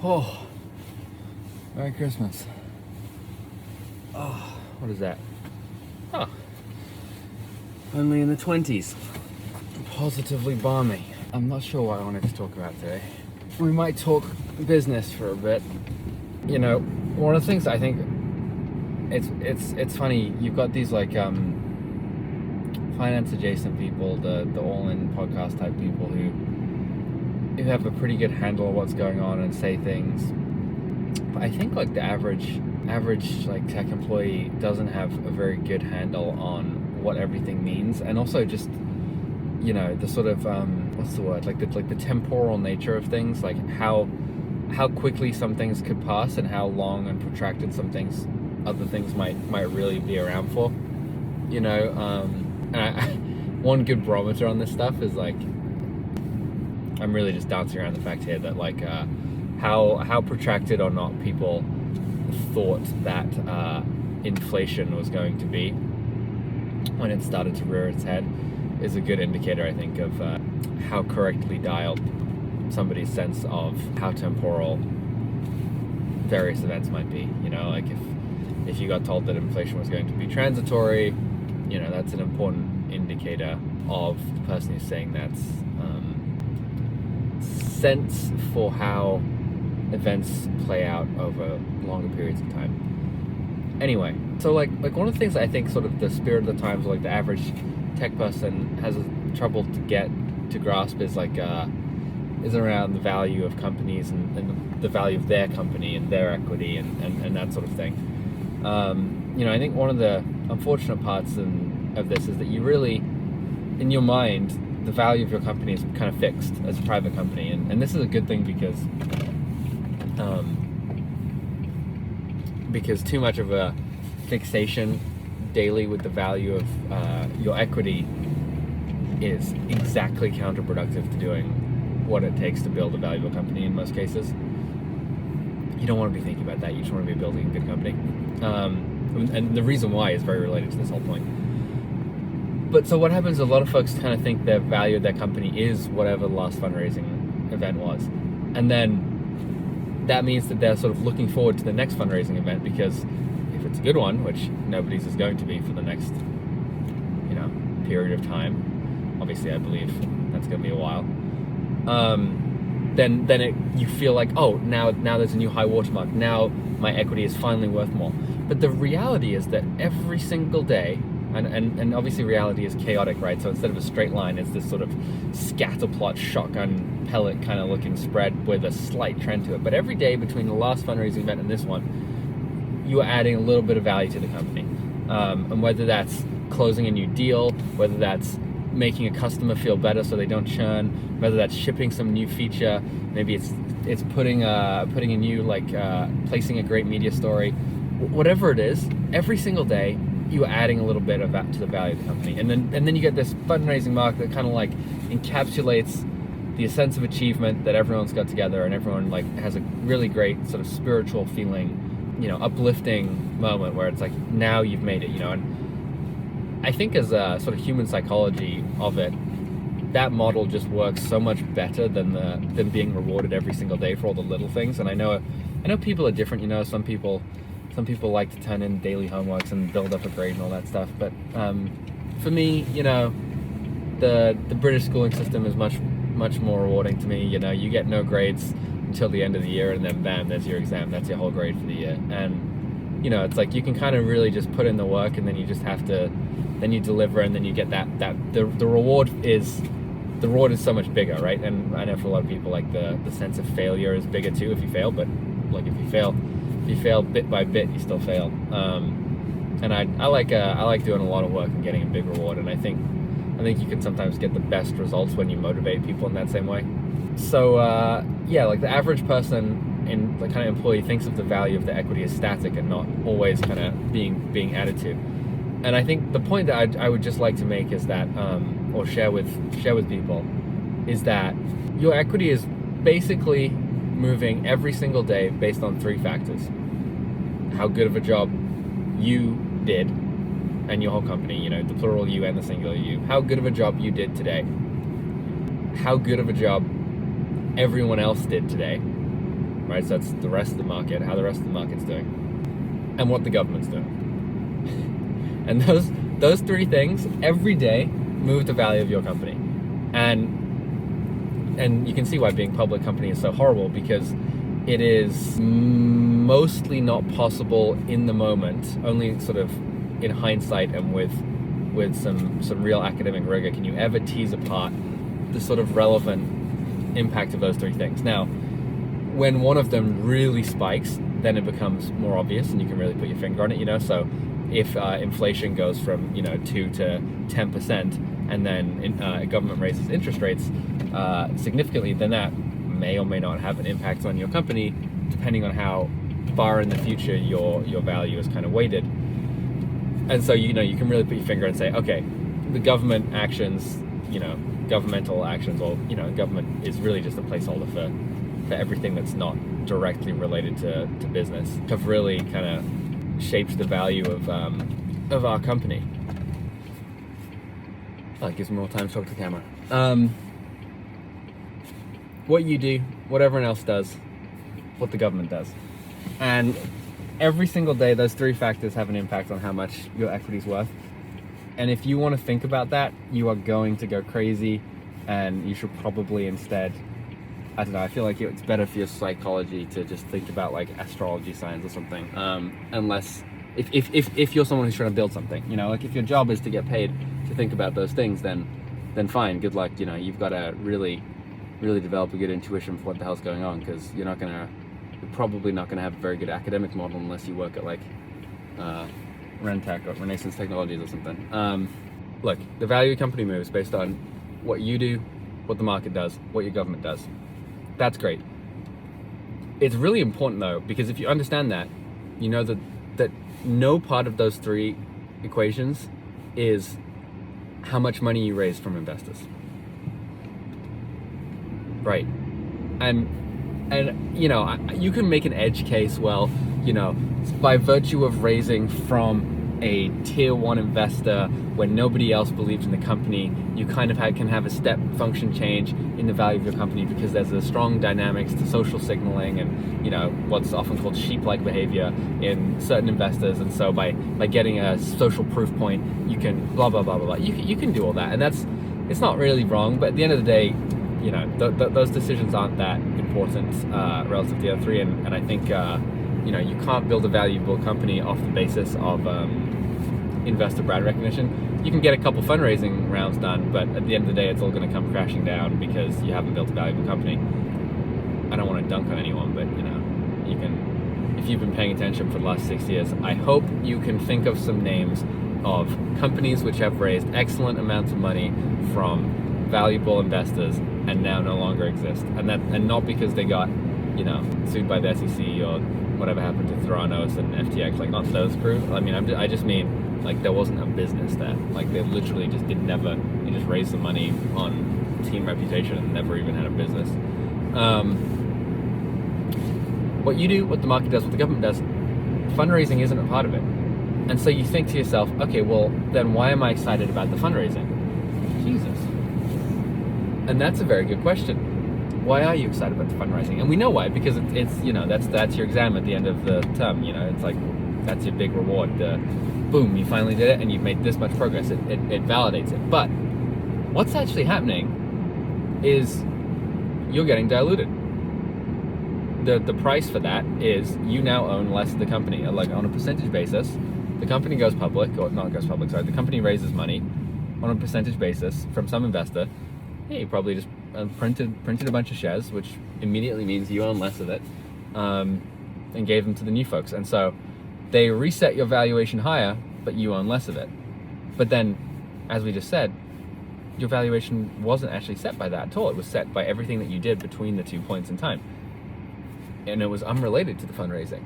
Oh, Merry Christmas. Oh, what is that? Oh, only in the 20s. Positively balmy. I'm not sure what I wanted to talk about today. We might talk business for a bit. You know, one of the things I think it's funny. You've got these like finance adjacent people, the all-in podcast type people who have a pretty good handle on what's going on and say things. But I think like the average like tech employee doesn't have a very good handle on what everything means, and also just, you know, the sort of what's the word, like the temporal nature of things, like how quickly some things could pass and how long and protracted some things, other things might really be around for, you know. And one good barometer on this stuff is like, I'm really just dancing around the fact here that like how protracted or not people thought that inflation was going to be when it started to rear its head is a good indicator, I think, of how correctly dialed somebody's sense of how temporal various events might be. You know, like if you got told that inflation was going to be transitory, you know, that's an important indicator of the person who's saying that's sense for how events play out over longer periods of time. Anyway, so like one of the things I think sort of the spirit of the times, like the average tech person has trouble to get to grasp is like is around the value of companies and the value of their company and their equity and that sort of thing. You know, I think one of the unfortunate parts of this is that you really, in your mind, the value of your company is kind of fixed as a private company, and this is a good thing because too much of a fixation daily with the value of your equity is exactly counterproductive to doing what it takes to build a valuable company in most cases. You don't want to be thinking about that. You just want to be building a good company. And the reason why is very related to this whole point. But so what happens, a lot of folks kind of think the value of their company is whatever the last fundraising event was. And then that means that they're sort of looking forward to the next fundraising event, because if it's a good one, which nobody's is going to be for the next, you know, period of time, obviously I believe that's going to be a while, then you feel like, oh, now there's a new high watermark, now my equity is finally worth more. But the reality is that every single day, and obviously reality is chaotic, right? So instead of a straight line, it's this sort of scatterplot shotgun pellet kind of looking spread with a slight trend to it. But every day between the last fundraising event and this one, you are adding a little bit of value to the company. And whether that's closing a new deal, whether that's making a customer feel better so they don't churn, whether that's shipping some new feature, maybe it's putting a new, like placing a great media story, whatever it is, every single day you are adding a little bit of that to the value of the company. And then you get this fundraising mark that kind of like encapsulates the sense of achievement that everyone's got together, and everyone like has a really great sort of spiritual feeling, you know, uplifting moment where it's like, now you've made it, you know. And I think as a sort of human psychology of it, that model just works so much better than being rewarded every single day for all the little things. And I know people are different, you know. Some people like to turn in daily homeworks and build up a grade and all that stuff. But for me, you know, the British schooling system is much more rewarding to me. You know, you get no grades until the end of the year, and then bam, there's your exam. That's your whole grade for the year. And you know, it's like you can kind of really just put in the work, and then you just have to, then you deliver, and then you get the reward is so much bigger, right? And I know for a lot of people, like the sense of failure is bigger too if you fail. But like if you fail bit by bit, you still fail. And I like doing a lot of work and getting a big reward. And I think you can sometimes get the best results when you motivate people in that same way. So yeah, like the average person in the kind of employee thinks of the value of the equity as static and not always kind of being added to. And I think the point that I would just like to make is that, or share with people, is that your equity is basically moving every single day based on three factors: how good of a job you did, and your whole company, you know, the plural you and the singular you, how good of a job you did today, how good of a job everyone else did today, right? So that's the rest of the market, how the rest of the market's doing, and what the government's doing. And those three things every day move the value of your company. And you can see why being a public company is so horrible, because it is mostly not possible in the moment. Only sort of in hindsight and with some real academic rigor can you ever tease apart the sort of relevant impact of those three things. Now, when one of them really spikes, then it becomes more obvious and you can really put your finger on it, So if inflation goes from 2 to 10%, and then government raises interest rates significantly, then that may or may not have an impact on your company, depending on how far in the future your value is kind of weighted. And so you can really put your finger and say, okay, the government actions, governmental actions, or government is really just a placeholder for everything that's not directly related to business, have really kind of shaped the value of our company. Oh, it gives me more time to talk to the camera. What you do, what everyone else does, what the government does. And every single day, those three factors have an impact on how much your equity is worth. And if you want to think about that, you are going to go crazy, and you should probably instead, I don't know, I feel like it's better for your psychology to just think about like astrology signs or something. Unless, if you're someone who's trying to build something, like if your job is to get paid to think about those things, then fine, good luck. You've got to really develop a good intuition for what the hell's going on, because you're probably not gonna have a very good academic model unless you work at like Rentec or Renaissance Technologies or something. Look, the value of your company moves based on what you do, what the market does, what your government does. That's great. It's really important though, because if you understand that, you know that no part of those three equations is how much money you raise from investors. Right. And you can make an edge case, well, by virtue of raising from a tier one investor when nobody else believes in the company, you kind of can have a step function change in the value of your company, because there's a strong dynamics to social signaling and what's often called sheep-like behavior in certain investors. And so by getting a social proof point, you can blah blah blah blah blah. You can do all that, and it's not really wrong. But at the end of the day, those decisions aren't that important relative to the other three. And I think you can't build a valuable company off the basis of investor brand recognition. You can get a couple fundraising rounds done, but at the end of the day, it's all going to come crashing down because you haven't built a valuable company. I don't want to dunk on anyone, but you can, if you've been paying attention for the last 6 years, I hope you can think of some names of companies which have raised excellent amounts of money from valuable investors and now no longer exist, and not because they got sued by the SEC or whatever happened to Theranos and FTX, like not those crew. I mean, I just mean like there wasn't a business there. Like they literally just they just raised the money on team reputation and never even had a business. What you do, what the market does, what the government does, fundraising isn't a part of it. And so you think to yourself, okay, well then why am I excited about the fundraising? Jesus. And that's a very good question. Why are you excited about the fundraising? And we know why, because it's that's your exam at the end of the term. It's like that's your big reward. Boom, you finally did it, and you've made this much progress. It validates it. But what's actually happening is you're getting diluted. The price for that is you now own less of the company. Like on a percentage basis, the company goes public, or not goes public. Sorry, the company raises money on a percentage basis from some investor. Hey, you probably just printed a bunch of shares, which immediately means you own less of it, and gave them to the new folks. And so they reset your valuation higher, but you own less of it. But then, as we just said, your valuation wasn't actually set by that at all. It was set by everything that you did between the 2 points in time. And it was unrelated to the fundraising.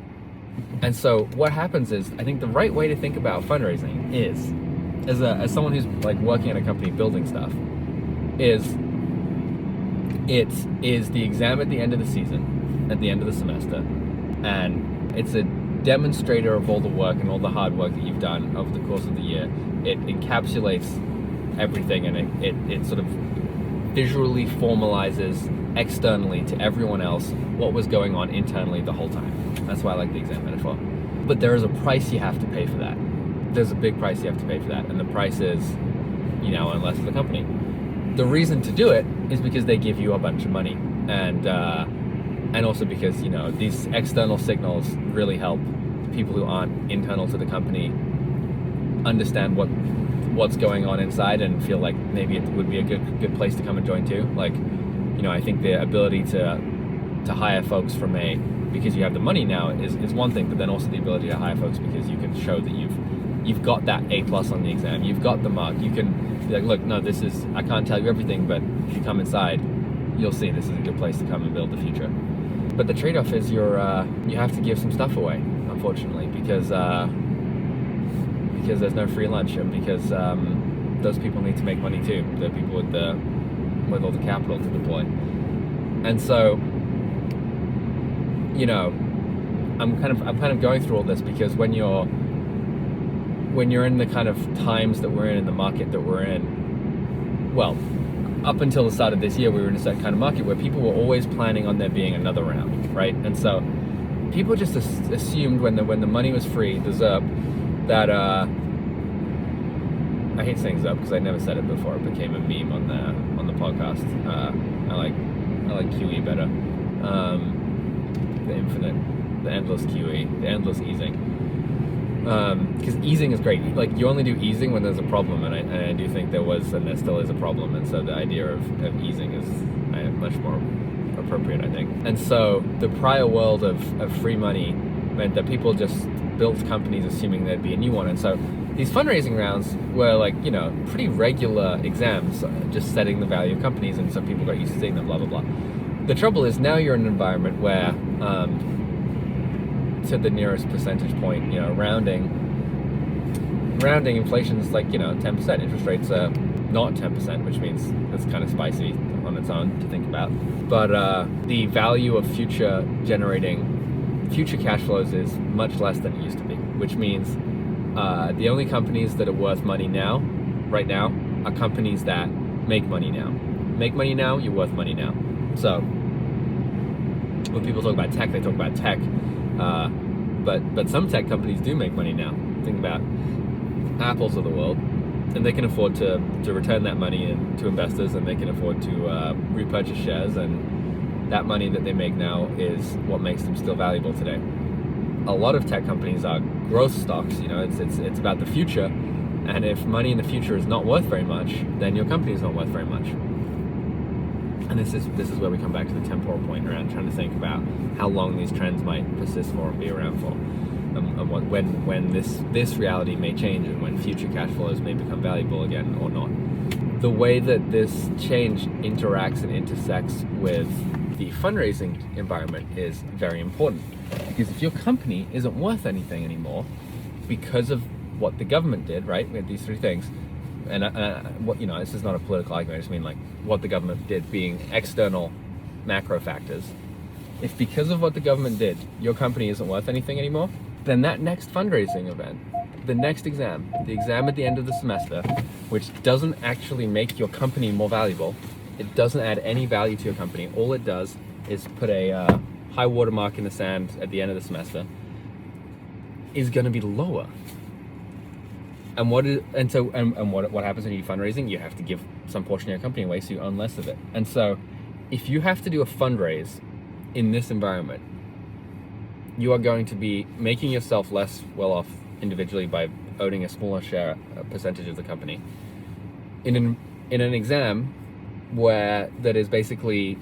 And so what happens is, I think the right way to think about fundraising is, as someone who's like working at a company building stuff, is the exam at the end of the season, at the end of the semester, and it's a demonstrator of all the work and all the hard work that you've done over the course of the year. It encapsulates everything, and it sort of visually formalizes externally to everyone else what was going on internally the whole time. That's why I like the exam metaphor. But there is a price you have to pay for that. There's a big price you have to pay for that, and the price is, you know, unless it's the company. The reason to do it is because they give you a bunch of money, and also because, you know, these external signals really help people who aren't internal to the company understand what's going on inside and feel like maybe it would be a good place to come and join too. Like, you know, I think the ability to hire folks because you have the money now is one thing, but then also the ability to hire folks because you can show that you've got that A+ on the exam, you've got the mark, you can be like, look, no, I can't tell you everything, but if you come inside, you'll see this is a good place to come and build the future. But the trade-off is you have to give some stuff away, unfortunately, because there's no free lunch, and because those people need to make money too, the people with all the capital to deploy. And so, you know, I'm kind of going through all this because when you're in the kind of times that we're in the market that we're in, well, up until the start of this year, we were in a certain kind of market where people were always planning on there being another round, right? And so people just assumed when the money was free, the ZERP, that I hate saying ZERP because I never said it before. It became a meme on the podcast. I like QE better. The endless QE, the endless easing. Because easing is great. Like, you only do easing when there's a problem, and I do think there was and there still is a problem, and so the idea of easing is much more appropriate, I think. And so the prior world of free money meant that people just built companies assuming there'd be a new one, and so these fundraising rounds were like, you know, pretty regular exams, just setting the value of companies, and so people got used to seeing them, blah blah blah. The trouble is now you're in an environment where to the nearest percentage point, you know, rounding inflation is like, you know, 10%. Interest rates are not 10%, which means it's kind of spicy on its own to think about. But the value of future cash flows is much less than it used to be, which means the only companies that are worth money right now, are companies that make money now. Make money now, you're worth money now. So when people talk about tech, they talk about tech. But some tech companies do make money now. Think about Apples of the world, and they can afford to return that money to investors, and they can afford to repurchase shares, and that money that they make now is what makes them still valuable today. A lot of tech companies are growth stocks. You know, it's about the future, and if money in the future is not worth very much, then your company is not worth very much. And this is where we come back to the temporal point around trying to think about how long these trends might persist for and be around for, and when this reality may change, and when future cash flows may become valuable again or not. The way that this change interacts and intersects with the fundraising environment is very important, because if your company isn't worth anything anymore because of what the government did, right? We had these three things. And what, you know, this is not a political argument. I just mean like what the government did being external macro factors. If because of what the government did, your company isn't worth anything anymore, then that next fundraising event, the next exam, the exam at the end of the semester, which doesn't actually make your company more valuable, it doesn't add any value to your company. All it does is put a high watermark in the sand at the end of the semester, is going to be lower. And what happens when you do fundraising? You have to give some portion of your company away, so you own less of it. And so if you have to do a fundraise in this environment, you are going to be making yourself less well off individually by owning a smaller percentage of the company. In an exam that is basically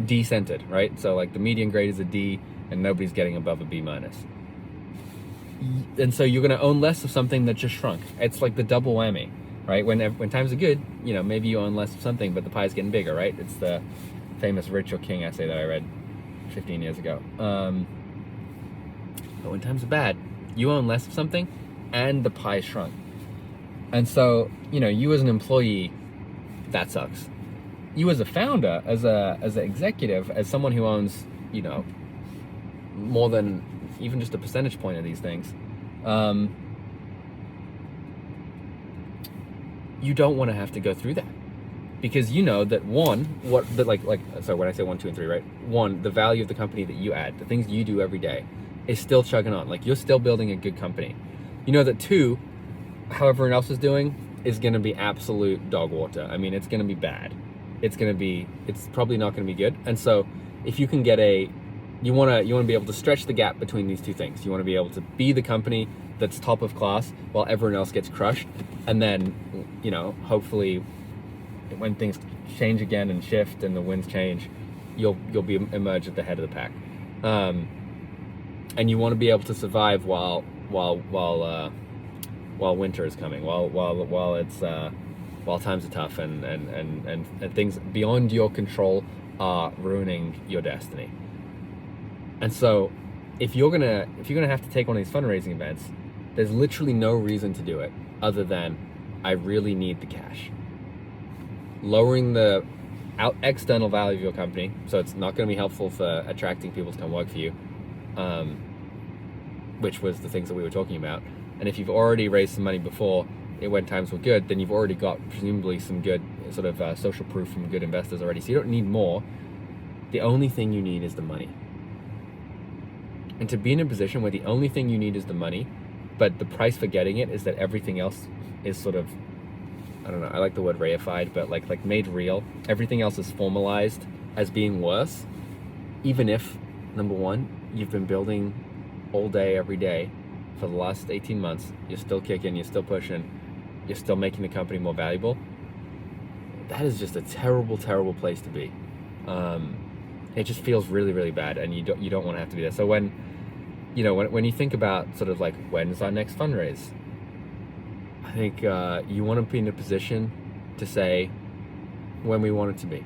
D-centered, right? So like the median grade is a D and nobody's getting above a B minus. And so you're going to own less of something that just shrunk. It's like the double whammy, right? When times are good, you know, maybe you own less of something, but the pie's getting bigger, right? It's the famous Rich or King essay that I read 15 years ago. But when times are bad, you own less of something, and the pie shrunk. And so, you know, you as an employee, that sucks. You as a founder, as an executive, as someone who owns, you know, more than even just a percentage point of these things, you don't want to have to go through that, because you know that one, what the like so when I say 1, 2, and 3, right? One, the value of the company that you add, the things you do every day, is still chugging on. Like, you're still building a good company. You know that two, how everyone else is doing is going to be absolute dog water. I mean, it's going to be bad. It's probably not going to be good. And so if you can get you want to be able to stretch the gap between these two things. You want to be able to be the company that's top of class while everyone else gets crushed. And then, you know, hopefully when things change again and shift and the winds change, you'll be emerge at the head of the pack. And you want to be able to survive while winter is coming, while times are tough and things beyond your control are ruining your destiny. And so if you're gonna have to take one of these fundraising events, there's literally no reason to do it other than I really need the cash. Lowering the external value of your company, so it's not going to be helpful for attracting people to come work for you, which was the things that we were talking about. And if you've already raised some money before, when times were good, then you've already got presumably some good sort of social proof from good investors already. So you don't need more. The only thing you need is the money. And to be in a position where the only thing you need is the money, but the price for getting it is that everything else is sort of, I don't know, I like the word reified, but like made real. Everything else is formalized as being worse, even if, number one, you've been building all day, every day for the last 18 months, you're still kicking, you're still pushing, you're still making the company more valuable. That is just a terrible, terrible place to be. It just feels really, really bad, and you don't want to have to be there. So when you think about sort of like, when's our next fundraise, I think you want to be in a position to say when we want it to be.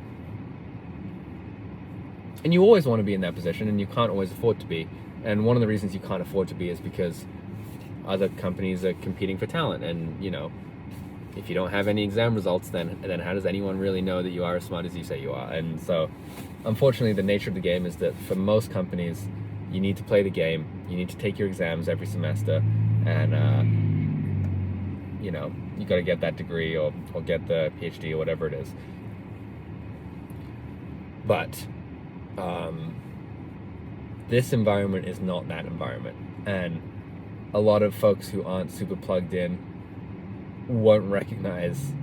And you always want to be in that position, and you can't always afford to be. And one of the reasons you can't afford to be is because other companies are competing for talent. And, you know, if you don't have any exam results, then how does anyone really know that you are as smart as you say you are? And so, unfortunately, the nature of the game is that for most companies, you need to play the game. You need to take your exams every semester, and you know, you got to get that degree or get the PhD or whatever it is. But this environment is not that environment, and a lot of folks who aren't super plugged in won't recognize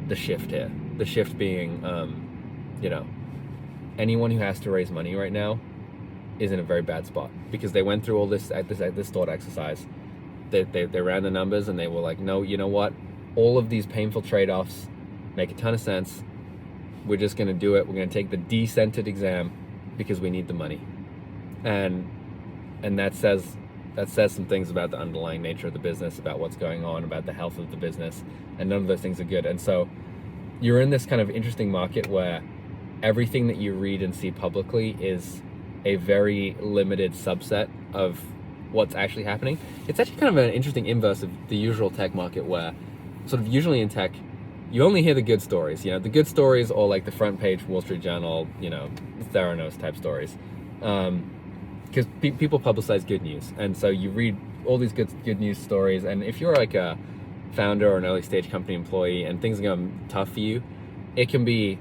the shift here. The shift being, you know, anyone who has to raise money right now is in a very bad spot, because they went through all this thought exercise. They ran the numbers and they were like, no, you know what? All of these painful trade-offs make a ton of sense. We're just going to do it. We're going to take the decentered exam because we need the money. And that says some things about the underlying nature of the business, about what's going on, about the health of the business, and none of those things are good. And so you're in this kind of interesting market where everything that you read and see publicly is a very limited subset of what's actually happening. It's actually kind of an interesting inverse of the usual tech market, where sort of usually in tech, you only hear the good stories. You know, the good stories, or like the front page Wall Street Journal, you know, Theranos type stories. Because people publicize good news, and so you read all these good news stories. And if you're like a founder or an early stage company employee and things are going tough for you, it can be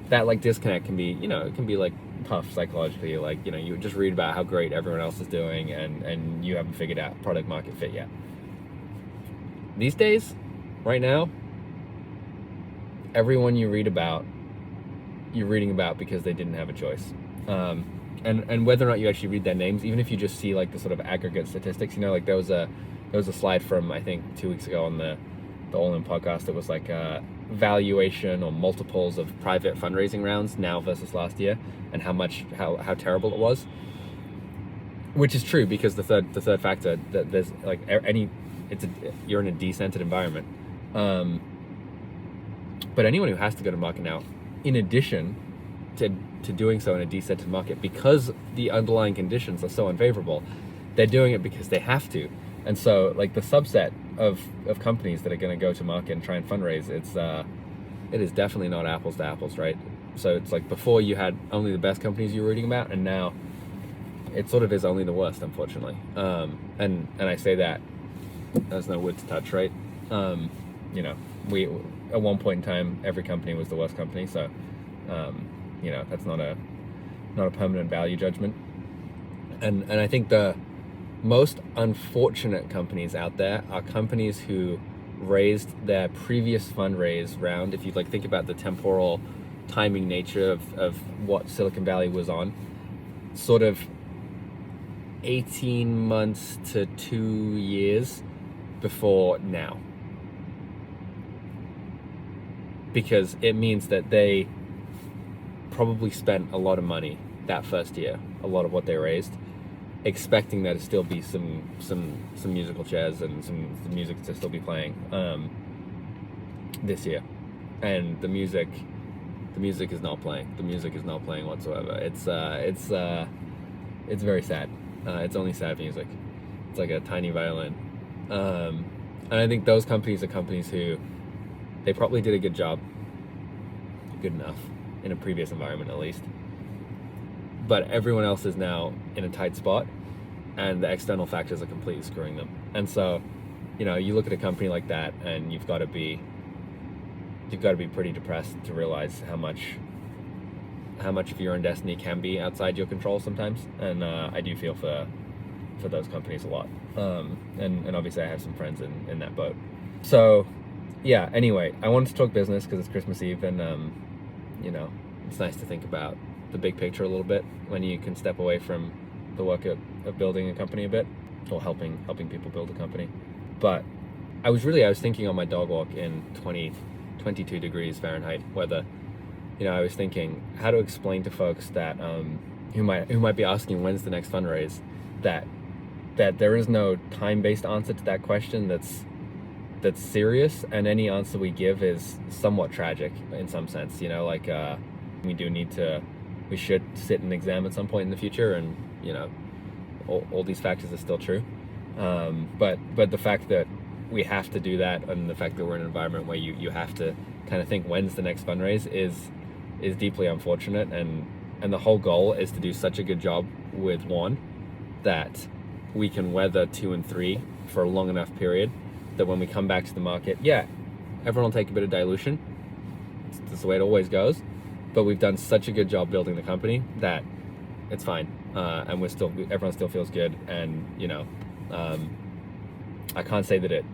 that like disconnect can be, you know, it can be like tough psychologically. Like, you know, you just read about how great everyone else is doing, and you haven't figured out product market fit yet. These days, right now, everyone you read about, you're reading about because they didn't have a choice. And whether or not you actually read their names, even if you just see like the sort of aggregate statistics, you know, like there was a slide from, I think, 2 weeks ago on the All In podcast that was like valuation or multiples of private fundraising rounds now versus last year, and how terrible it was. Which is true, because the third factor, that there's like you're in a decentered environment. But anyone who has to go to market now, in addition to doing so in a decentered market, because the underlying conditions are so unfavorable, they're doing it because they have to. And so like the subset of companies that are going to go to market and try and fundraise, it is definitely not apples to apples, right? So it's like before you had only the best companies you were reading about, and now it sort of is only the worst, unfortunately. And I say that there's no wood to touch, right? we at one point in time every company was the worst company, so that's not a permanent value judgment. And I think the most unfortunate companies out there are companies who raised their previous fundraise round. If you think about the temporal timing nature of what Silicon Valley was on, sort of 18 months to 2 years before now, because it means that they probably spent a lot of money that first year, a lot of what they raised, expecting there to still be some musical chairs and some music to still be playing this year, and the music is not playing. The music is not playing whatsoever. It's very sad. It's only sad music. It's like a tiny violin, and I think those companies are companies who they probably did a good job, good enough in a previous environment at least. But everyone else is now in a tight spot, and the external factors are completely screwing them. And so, you look at a company like that, and you've got to be pretty depressed to realize how much of your own destiny can be outside your control sometimes. And I do feel for those companies a lot. And obviously I have some friends in that boat. So yeah, anyway, I wanted to talk business because it's Christmas Eve, and it's nice to think about the big picture a little bit when you can step away from the work of building a company a bit, or helping people build a company. But I was thinking on my dog walk in 22 degrees Fahrenheit weather, I was thinking how to explain to folks that who might be asking when's the next fundraise, that there is no time-based answer to that question that's serious, and any answer we give is somewhat tragic in some sense. We should sit an exam at some point in the future, and all these factors are still true, but the fact that we have to do that, and the fact that we're in an environment where you have to kind of think when's the next fundraise is deeply unfortunate, and the whole goal is to do such a good job with one that we can weather 2 and 3 for a long enough period that when we come back to the market, everyone will take a bit of dilution. That's the way it always goes, but we've done such a good job building the company that it's fine, and everyone still feels good. And I can't say that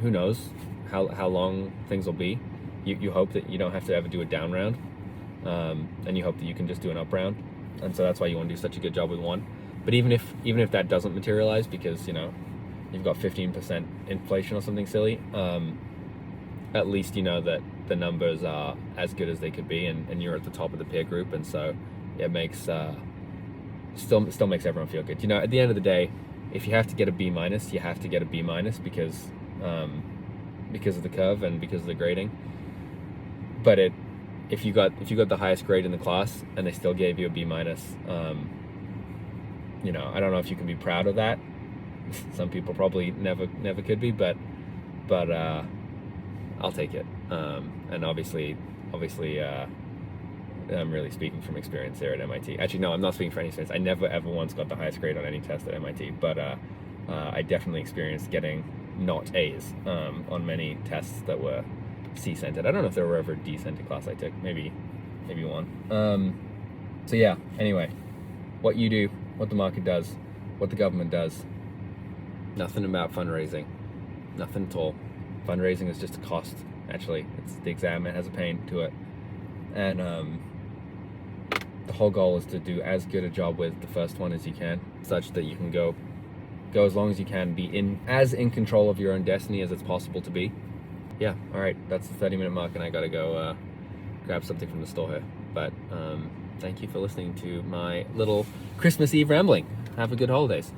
who knows how long things will be. You hope that you don't have to ever do a down round, and you hope that you can just do an up round, and so that's why you want to do such a good job with one. But even if that doesn't materialize, because you've got 15% inflation or something silly, at least that the numbers are as good as they could be, and you're at the top of the peer group, and so it makes still makes everyone feel good. At the end of the day, if you have to get a B-, you have to get a B- because of the curve and because of the grading. But if you got the highest grade in the class and they still gave you a B-, I don't know if you can be proud of that. Some people probably never could be, but I'll take it. And obviously, I'm really speaking from experience here at MIT. Actually, no, I'm not speaking for any experience. I never ever once got the highest grade on any test at MIT, but I definitely experienced getting not A's on many tests that were C-centered. I don't know if there were ever a D-centered class I took. Maybe one. So yeah. Anyway, what you do, what the market does, what the government does. Nothing about fundraising. Nothing at all. Fundraising is just a cost. Actually, it's the exam. It has a pain to it, and the whole goal is to do as good a job with the first one as you can, such that you can go as long as you can, be as in control of your own destiny as it's possible to be. Yeah, all right, that's the 30-minute mark, and I gotta go grab something from the store here. But thank you for listening to my little Christmas Eve rambling. Have a good holidays.